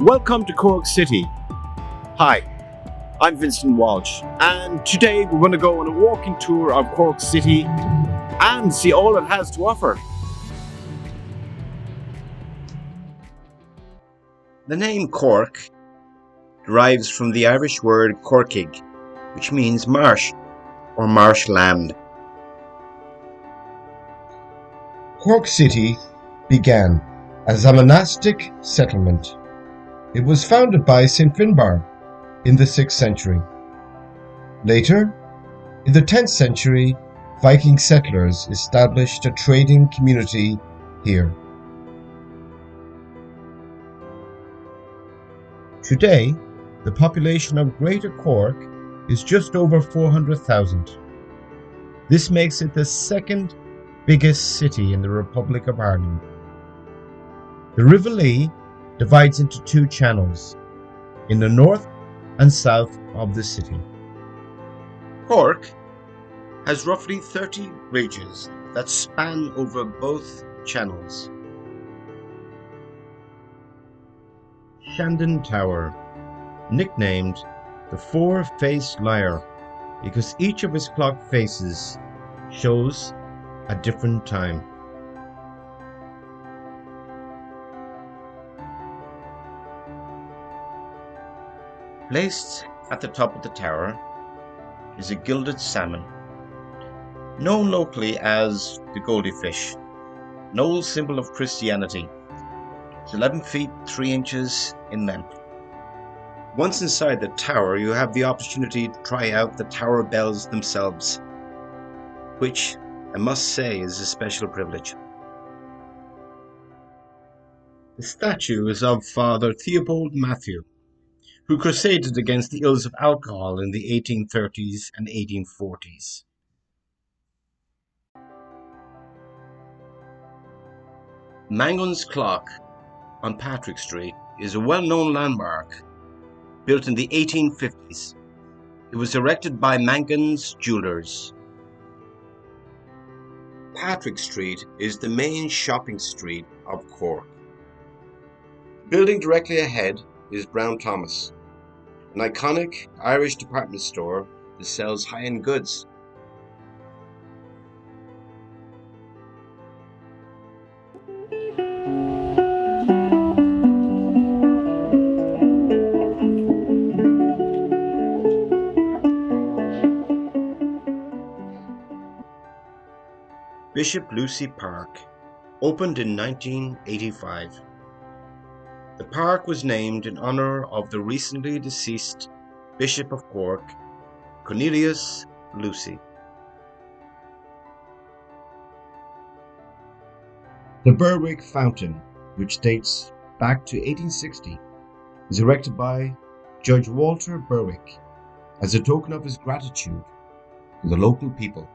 Welcome to Cork City. Hi, I'm Vincent Walsh, and today we're going to go on a walking tour of Cork City and see all it has to offer. The name Cork derives from the Irish word corcaig, which means marsh or marshland. Cork City began as a monastic settlement. It was founded by St. Finbar in the 6th century. Later, in the 10th century, Viking settlers established a trading community here. Today, the population of Greater Cork is just over 400,000. This makes it the second biggest city in the Republic of Ireland. The River Lee divides into two channels, in the north and south of the city. Cork has roughly 30 bridges that span over both channels. Shandon Tower, nicknamed the Four-Faced Liar because each of its clock faces shows a different time. Placed at the top of the tower is a gilded salmon, known locally as the Goldie Fish, an old symbol of Christianity. It's 11 feet 3 inches in length. Once inside the tower, you have the opportunity to try out the tower bells themselves, which I must say is a special privilege. The statue is of Father Theobald Matthew, who crusaded against the ills of alcohol in the 1830s and 1840s. Mangon's Clock on Patrick Street is a well-known landmark built in the 1850s. It was erected by Mangon's jewelers. Patrick Street is the main shopping street of Cork. The building directly ahead is Brown Thomas, an iconic Irish department store that sells high-end goods. Bishop Lucy Park opened in 1985. The park was named in honour of the recently deceased Bishop of Cork, Cornelius Lucy. The Berwick Fountain, which dates back to 1860, is erected by Judge Walter Berwick as a token of his gratitude to the local people.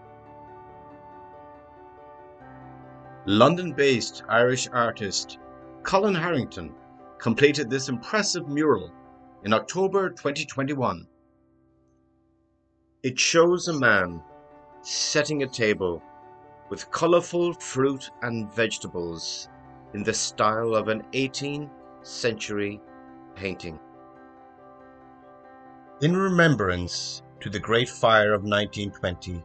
London-based Irish artist Colin Harrington completed this impressive mural in October 2021. It shows a man setting a table with colourful fruit and vegetables in the style of an 18th century painting. In remembrance to the Great Fire of 1920,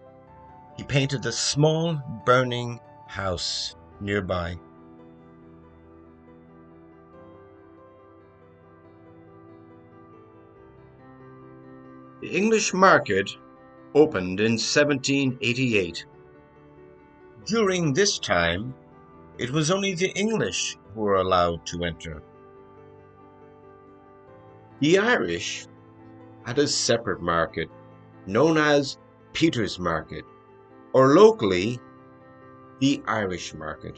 he painted a small burning house nearby. The English market opened in 1788. During this time, it was only the English who were allowed to enter. The Irish had a separate market known as Peter's Market, or locally, the Irish Market.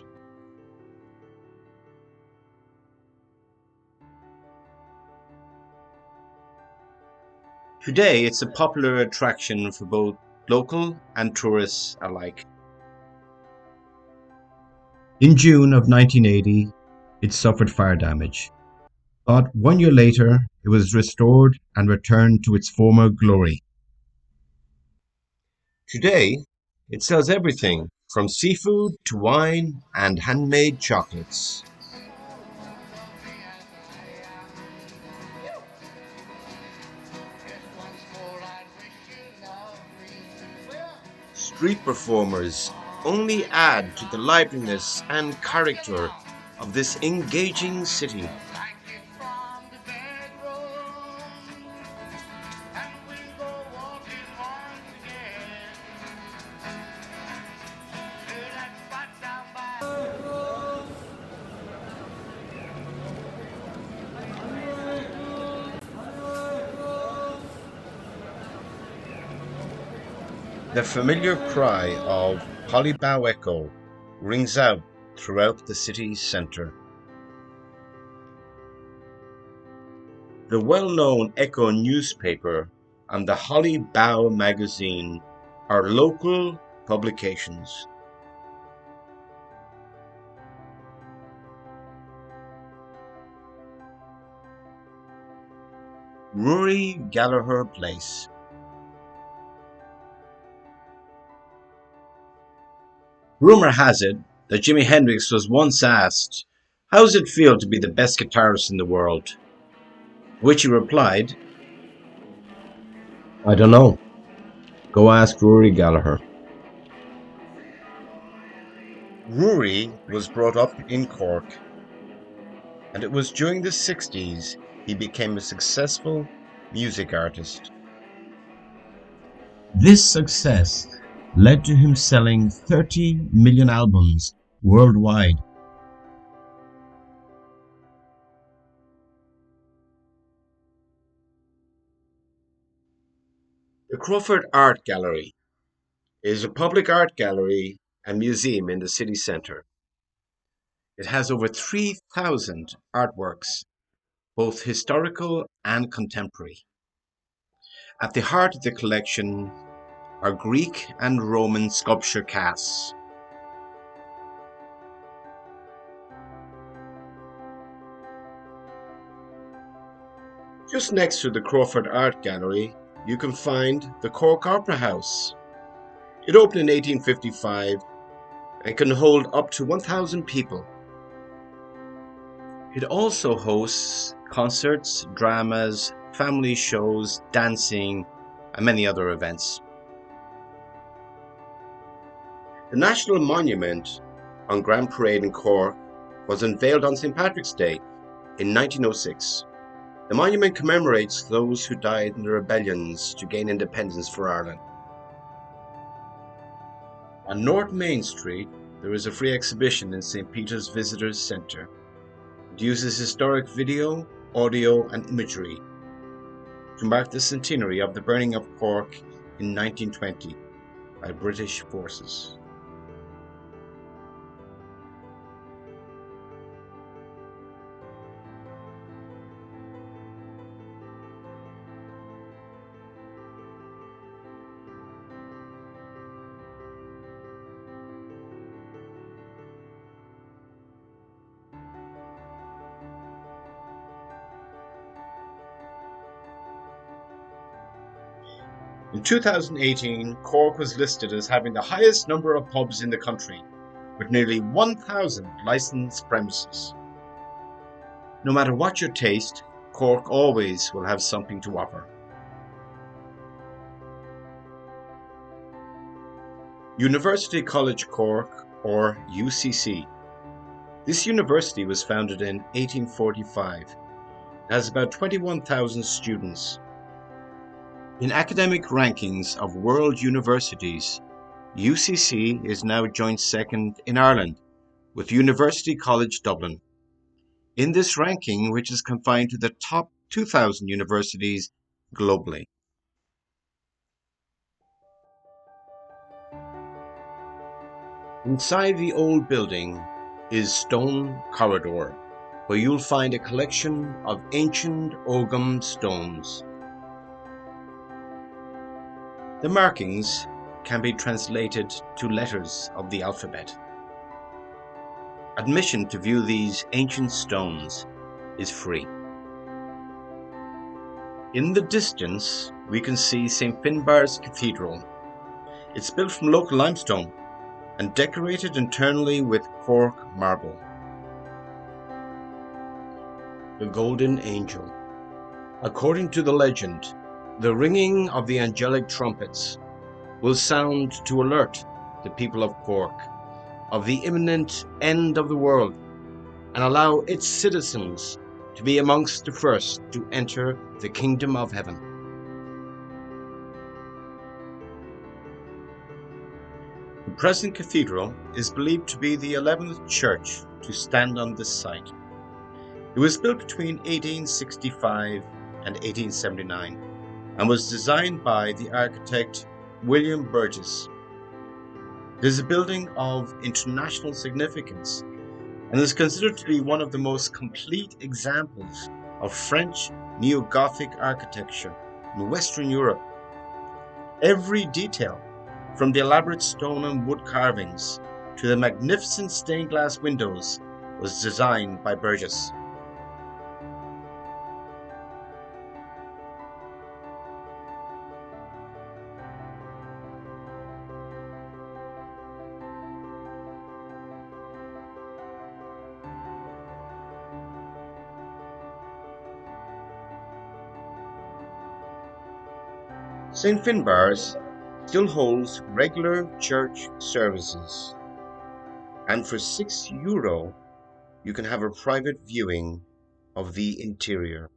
Today, it's a popular attraction for both local and tourists alike. In June of 1980, it suffered fire damage, but 1 year later, it was restored and returned to its former glory. Today, it sells everything from seafood to wine and handmade chocolates. street performers only add to the liveliness and character of this engaging city. The familiar cry of Hollybough Echo rings out throughout the city's centre. The well-known Echo newspaper and the Hollybough magazine are local publications. Rory Gallagher Place. Rumour has it that Jimi Hendrix was once asked, "How does it feel to be the best guitarist in the world?" To which he replied, "I don't know. Go ask Rory Gallagher." Rory was brought up in Cork, and it was during the 60s he became a successful music artist. This success led to him selling 30 million albums worldwide. The Crawford Art Gallery is a public art gallery and museum in the city centre. It has over 3,000 artworks, both historical and contemporary. At the heart of the collection are Greek and Roman sculpture casts. Just next to the Crawford Art Gallery, you can find the Cork Opera House. It opened in 1855 and can hold up to 1,000 people. It also hosts concerts, dramas, family shows, dancing, and many other events. The National Monument on Grand Parade in Cork was unveiled on St. Patrick's Day in 1906. The monument commemorates those who died in the rebellions to gain independence for Ireland. On North Main Street, there is a free exhibition in St. Peter's Visitors Centre. It uses historic video, audio, and imagery to mark the centenary of the burning of Cork in 1920 by British forces. In 2018, Cork was listed as having the highest number of pubs in the country, with nearly 1,000 licensed premises. No matter what your taste, Cork always will have something to offer. University College Cork, or UCC. This university was founded in 1845. It has about 21,000 students. In academic rankings of world universities, UCC is now joint second in Ireland with University College Dublin. In this ranking, which is confined to the top 2,000 universities globally. Inside the old building is Stone Corridor, where you'll find a collection of ancient Ogham stones. The markings can be translated to letters of the alphabet. Admission to view these ancient stones is free. In the distance, we can see St. Finbarr's Cathedral. It's built from local limestone and decorated internally with Cork marble. The Golden Angel. According to the legend, the ringing of the angelic trumpets will sound to alert the people of Cork of the imminent end of the world and allow its citizens to be amongst the first to enter the kingdom of heaven. The present cathedral is believed to be the 11th church to stand on this site. It was built between 1865 and 1879 and was designed by the architect William Burgess. It is a building of international significance and is considered to be one of the most complete examples of French neo-Gothic architecture in Western Europe. Every detail, from the elaborate stone and wood carvings to the magnificent stained glass windows, was designed by Burgess. St. Finbarr's still holds regular church services, and for €6 you can have a private viewing of the interior.